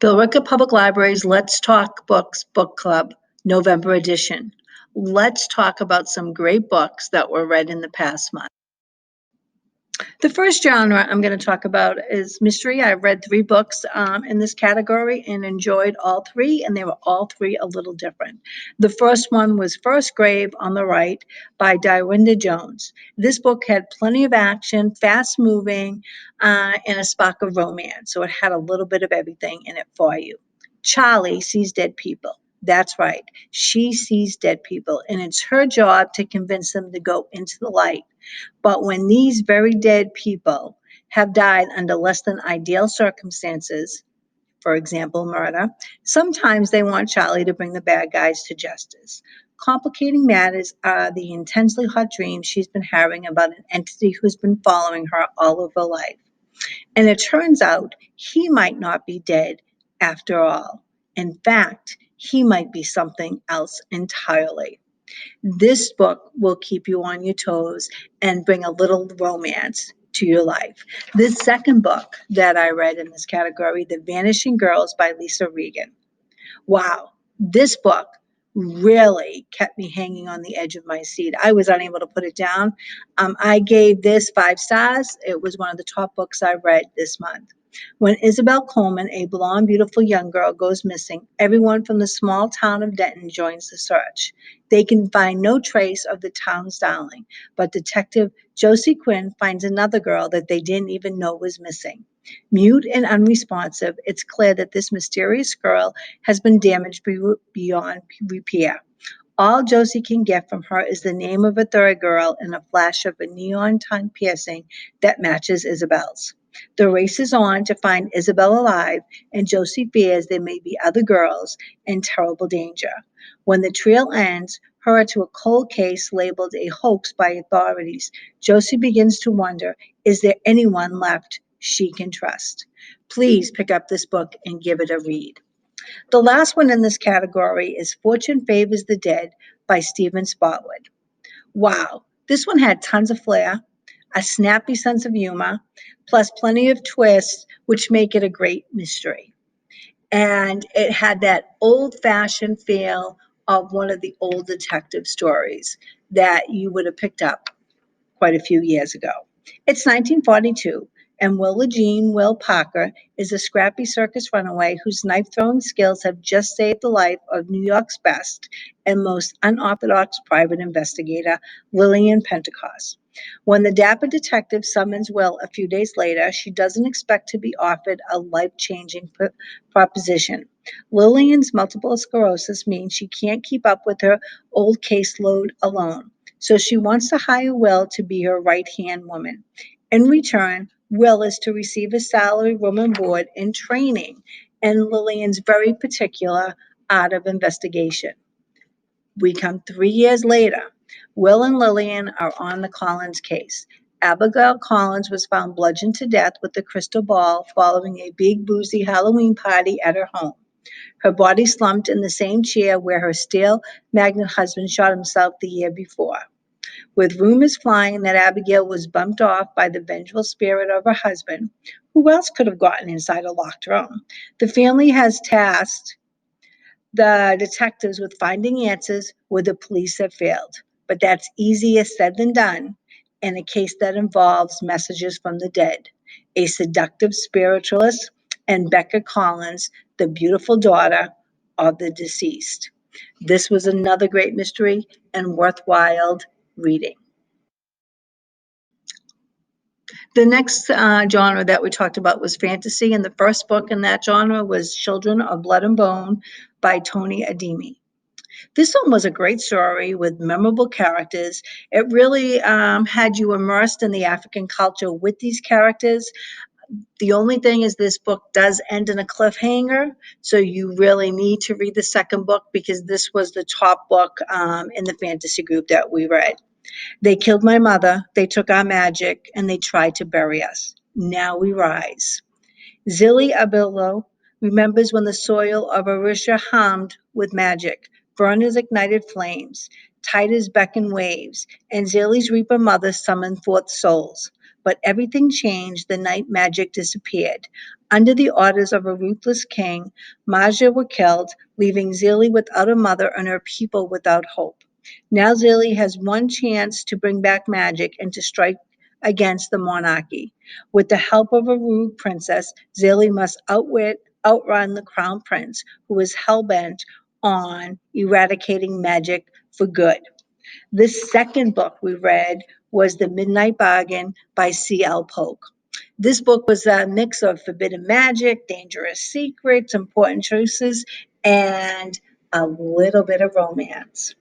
Billerica Public Library's Let's Talk Books Book Club, November edition. Let's talk about some great books that were read in the past month. The first genre I'm going to talk about is mystery. I've read 3 books in this category and enjoyed all 3, and they were all 3 a little different. The first one was First Grave on the Right by Dywinda Jones. This book had plenty of action, fast moving, and a spark of romance. So it had a little bit of everything in it for you. Charlie sees dead people. That's right. She sees dead people, and it's her job to convince them to go into the light. But when these very dead people have died under less than ideal circumstances, for example, murder, sometimes they want Charlie to bring the bad guys to justice. Complicating matters are the intensely hot dreams she's been having about an entity who's been following her all of her life. And it turns out he might not be dead after all. In fact, he might be something else entirely. This book will keep you on your toes and bring a little romance to your life. The second book that I read in this category, The Vanishing Girls by Lisa Regan. Wow, this book really kept me hanging on the edge of my seat. I was unable to put it down. I gave this 5 stars. It was one of the top books I read this month. When Isabel Coleman, a blonde, beautiful young girl, goes missing, everyone from the small town of Denton joins the search. They can find no trace of the town's darling, but Detective Josie Quinn finds another girl that they didn't even know was missing. Mute and unresponsive, it's clear that this mysterious girl has been damaged beyond repair. All Josie can get from her is the name of a third girl and a flash of a neon tongue piercing that matches Isabel's. The race is on to find Isabel alive, and Josie fears there may be other girls in terrible danger. When the trail ends, her to a cold case labeled a hoax by authorities, Josie begins to wonder, is there anyone left she can trust? Please pick up this book and give it a read. The last one in this category is Fortune Favors the Dead by Stephen Spotwood. Wow, this one had tons of flair, a snappy sense of humor, plus plenty of twists, which make it a great mystery. And it had that old-fashioned feel of one of the old detective stories that you would have picked up quite a few years ago. It's 1942, and Willa Jean Will Parker is a scrappy circus runaway whose knife-throwing skills have just saved the life of New York's best and most unorthodox private investigator, Lillian Pentecost. When the dapper detective summons Will a few days later, she doesn't expect to be offered a life-changing proposition. Lillian's multiple sclerosis means she can't keep up with her old caseload alone. So she wants to hire Will to be her right-hand woman. In return, Will is to receive a salary, room and board, and training in Lillian's very particular art of investigation. We come 3 years later. Will and Lillian are on the Collins case. Abigail Collins was found bludgeoned to death with a crystal ball following a big boozy Halloween party at her home. Her body slumped in the same chair where her steel magnet husband shot himself the year before. With rumors flying that Abigail was bumped off by the vengeful spirit of her husband, who else could have gotten inside a locked room? The family has tasked the detectives with finding answers where the police have failed. But that's easier said than done in a case that involves messages from the dead, a seductive spiritualist, and Becca Collins, the beautiful daughter of the deceased. This was another great mystery and worthwhile reading. The next genre that we talked about was fantasy, and the first book in that genre was Children of Blood and Bone by Tony Ademi. This one was a great story with memorable characters. It really had you immersed in the African culture with these characters. The only thing is this book does end in a cliffhanger, so you really need to read the second book because this was the top book in the fantasy group that we read. They killed my mother, they took our magic, and they tried to bury us. Now we rise. Zilly Abillo remembers when the soil of Arusha hummed with magic, burners ignited flames, tigers beckoned waves, and Zilly's reaper mother summoned forth souls. But everything changed the night magic disappeared. Under the orders of a ruthless king, Maja were killed, leaving Zélie without a mother and her people without hope. Now Zélie has one chance to bring back magic and to strike against the monarchy. With the help of a rude princess, Zélie must outrun the crown prince, who is hell-bent on eradicating magic for good. The second book we read was The Midnight Bargain by C.L. Polk. This book was a mix of forbidden magic, dangerous secrets, important truths, and a little bit of romance.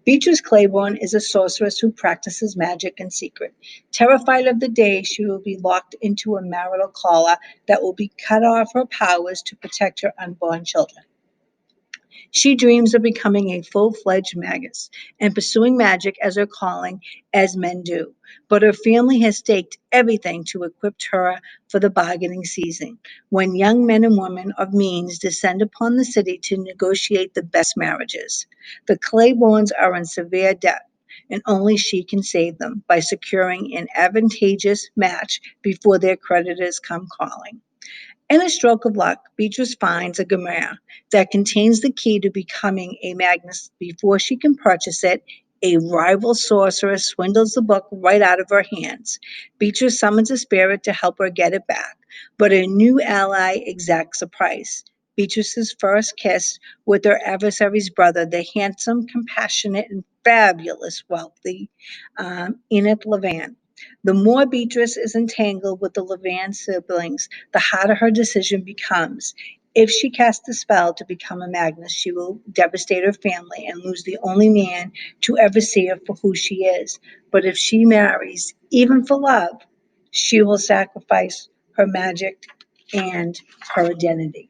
Beatrice Claiborne is a sorceress who practices magic in secret. Terrified of the day she will be locked into a marital collar that will be cut off her powers to protect her unborn children. She dreams of becoming a full-fledged magus and pursuing magic as her calling, as men do. But her family has staked everything to equip her for the bargaining season, when young men and women of means descend upon the city to negotiate the best marriages. The Claibornes are in severe debt, and only she can save them by securing an advantageous match before their creditors come calling. In a stroke of luck, Beatrice finds a grimoire that contains the key to becoming a magus. Before she can purchase it, a rival sorceress swindles the book right out of her hands. Beatrice summons a spirit to help her get it back, but a new ally exacts a price. Beatrice's first kiss with her adversary's brother, the handsome, compassionate, and fabulous wealthy Enid Levan. The more Beatrice is entangled with the Levan siblings, the harder her decision becomes. If she casts a spell to become a magus, she will devastate her family and lose the only man to ever see her for who she is. But if she marries, even for love, she will sacrifice her magic and her identity.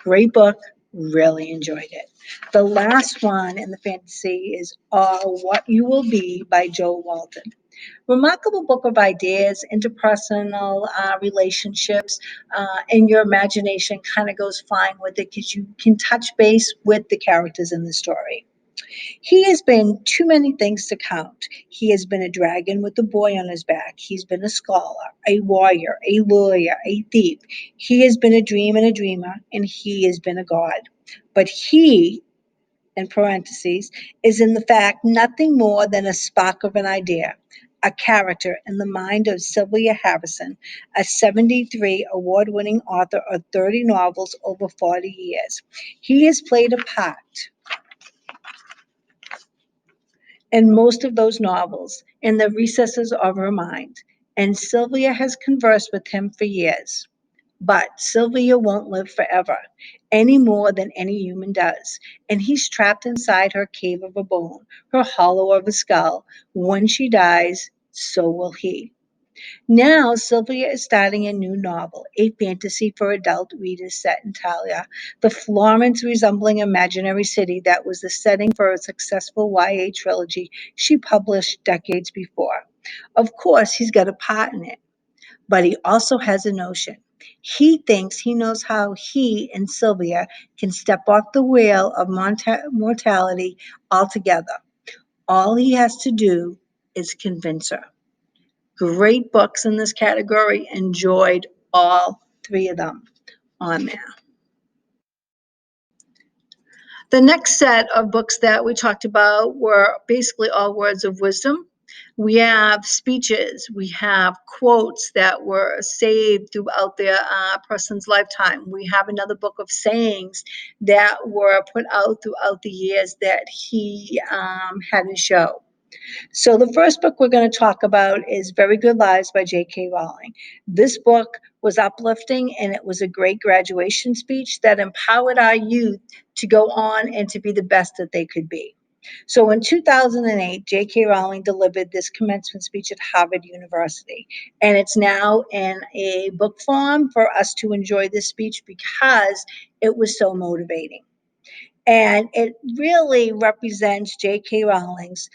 Great book, really enjoyed it. The last one in the fantasy is All What You Will Be by Joe Walton. Remarkable book of ideas, interpersonal relationships, and your imagination kind of goes flying with it because you can touch base with the characters in the story. He has been too many things to count. He has been a dragon with a boy on his back. He's been a scholar, a warrior, a lawyer, a thief. He has been a dream and a dreamer, and he has been a god. But he, in parentheses, is in the fact nothing more than a spark of an idea, a character in the mind of Sylvia Harrison, a 73 award winning author of 30 novels over 40 years. He has played a part in most of those novels in the recesses of her mind, and Sylvia has conversed with him for years. But Sylvia won't live forever, any more than any human does. And he's trapped inside her cave of a bone, her hollow of a skull. When she dies, so will he. Now, Sylvia is starting a new novel, a fantasy for adult readers set in Talia, the Florence resembling imaginary city that was the setting for a successful YA trilogy she published decades before. Of course, he's got a part in it, but he also has a notion. He thinks he knows how he and Sylvia can step off the wheel of mortality altogether. All he has to do is convince her. Great books in this category. Enjoyed all three of them on there. The next set of books that we talked about were basically all words of wisdom. We have speeches, we have quotes that were saved throughout the person's lifetime. We have another book of sayings that were put out throughout the years that he had his show. So the first book we're going to talk about is Very Good Lives by J.K. Rowling. This book was uplifting, and it was a great graduation speech that empowered our youth to go on and to be the best that they could be. So in 2008, J.K. Rowling delivered this commencement speech at Harvard University, and it's now in a book form for us to enjoy this speech because it was so motivating. And it really represents J.K. Rowling's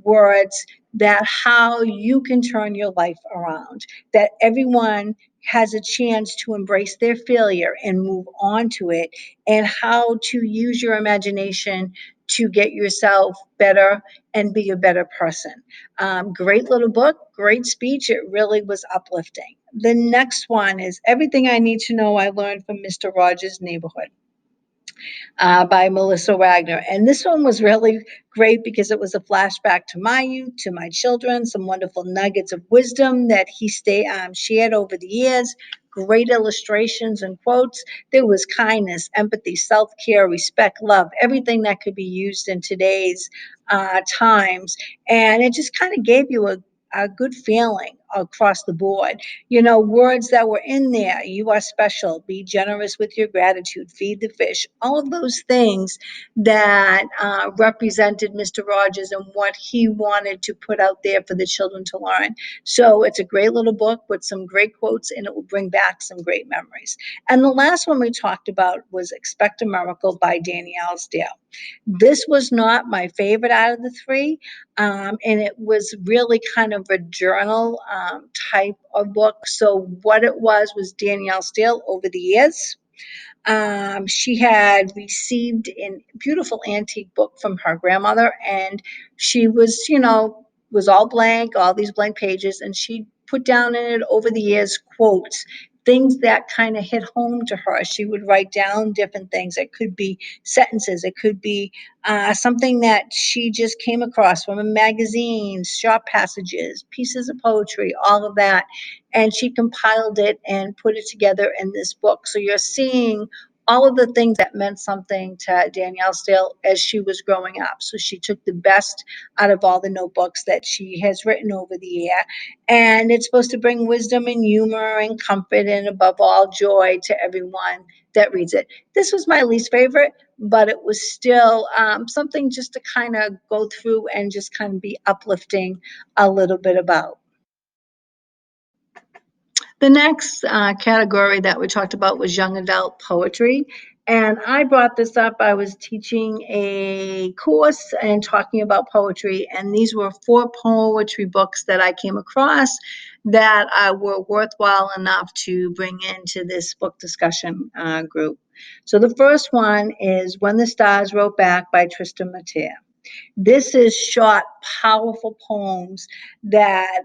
words that how you can turn your life around, that everyone has a chance to embrace their failure and move on to it, and how to use your imagination to get yourself better and be a better person. Great little book, great speech. It really was uplifting. The next one is Everything I Need to Know I Learned from Mr. Rogers' Neighborhood by Melissa Wagner. And this one was really great because it was a flashback to my youth, to my children, some wonderful nuggets of wisdom that he shared over the years. Great illustrations and quotes. There was kindness, empathy, self care, respect, love, everything that could be used in today's times. And it just kind of gave you a good feeling across the board. Words that were in there: you are special, be generous with your gratitude, feed the fish, all of those things that represented Mr. Rogers and what he wanted to put out there for the children to learn. So it's a great little book with some great quotes, and it will bring back some great memories. And the last one we talked about was Expect a Miracle by Danielle Steele. This was not my favorite out of the three, and it was really kind of a journal type of book. So what it was Danielle Steele over the years. She had received a beautiful antique book from her grandmother, and she was all blank, all these blank pages, and she put down in it over the years quotes, things that kind of hit home to her. She would write down different things. It could be sentences, it could be something that she just came across from a magazine, short passages, pieces of poetry, all of that. And she compiled it and put it together in this book. So you're seeing all of the things that meant something to Danielle Steele as she was growing up. So she took the best out of all the notebooks that she has written over the year. And it's supposed to bring wisdom and humor and comfort and, above all, joy to everyone that reads it. This was my least favorite, but it was still something just to kind of go through and just kind of be uplifting a little bit about. The next category that we talked about was young adult poetry. And I brought this up. I was teaching a course and talking about poetry, and these were 4 poetry books that I came across that were worthwhile enough to bring into this book discussion group. So the first one is When the Stars Wrote Back by Tristan Mattea. This is short, powerful poems that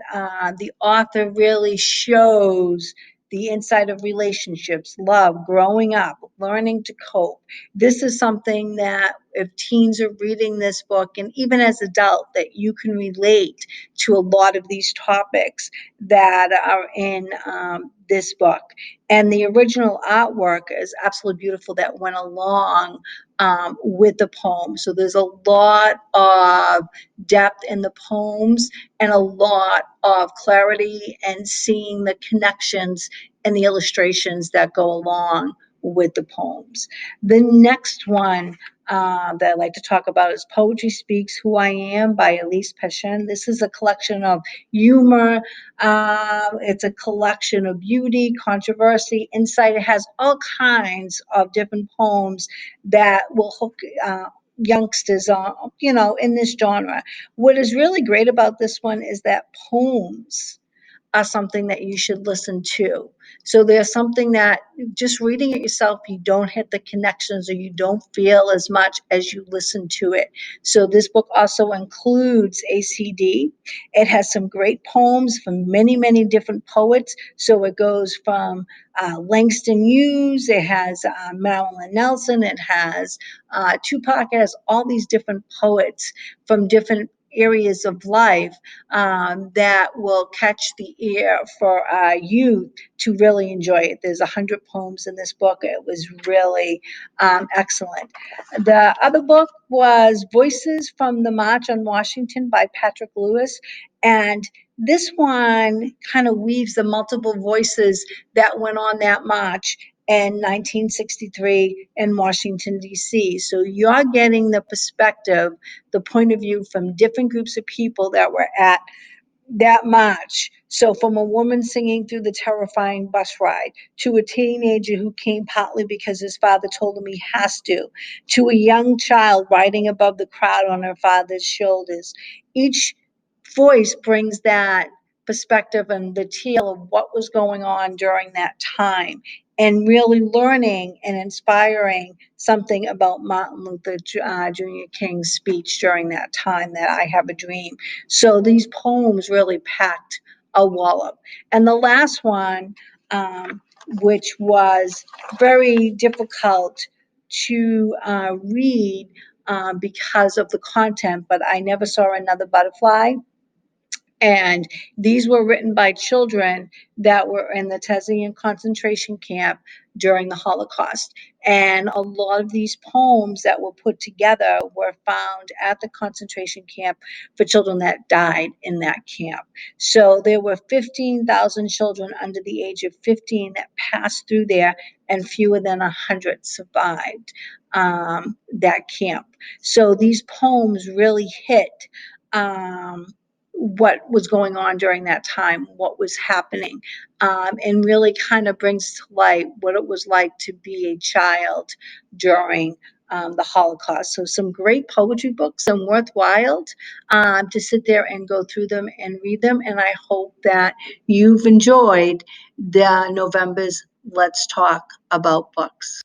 the author really shows the inside of relationships, love, growing up, learning to cope. This is something that if teens are reading this book, and even as adult, that you can relate to a lot of these topics that are in this book. And the original artwork is absolutely beautiful that went along with the poem. So there's a lot of depth in the poems and a lot of clarity and seeing the connections and the illustrations that go along with the poems. The next one that I like to talk about is Poetry Speaks Who I Am by Elise Pashen. This is a collection of humor. It's a collection of beauty, controversy, insight. It has all kinds of different poems that will hook youngsters on, in this genre. What is really great about this one is that poems are something that you should listen to. So there's something that just reading it yourself, you don't hit the connections or you don't feel as much as you listen to it. So this book also includes a CD. It has some great poems from many, many different poets. So it goes from Langston Hughes, it has Marilyn Nelson, it has Tupac, it has all these different poets from different areas of life that will catch the ear for youth to really enjoy it. There's 100 poems in this book. It was really excellent. The other book was Voices from the March on Washington by Patrick Lewis. And this one kind of weaves the multiple voices that went on that march in 1963 in Washington, D.C. So you're getting the perspective, the point of view from different groups of people that were at that march. So from a woman singing through the terrifying bus ride, to a teenager who came partly because his father told him he has to a young child riding above the crowd on her father's shoulders. Each voice brings that perspective and the tale of what was going on during that time. and really learning and inspiring something about Martin Luther Jr. King's speech during that time, that I Have a Dream. So these poems really packed a wallop. And the last one, which was very difficult to read because of the content, but I Never Saw Another Butterfly. And these were written by children that were in the Tezien concentration camp during the Holocaust. And a lot of these poems that were put together were found at the concentration camp for children that died in that camp. So there were 15,000 children under the age of 15 that passed through there, and fewer than 100 survived that camp. So these poems really hit. What was going on during that time, what was happening, and really kind of brings to light what it was like to be a child during the Holocaust. So some great poetry books and worthwhile to sit there and go through them and read them. And I hope that you've enjoyed the November's Let's Talk About Books.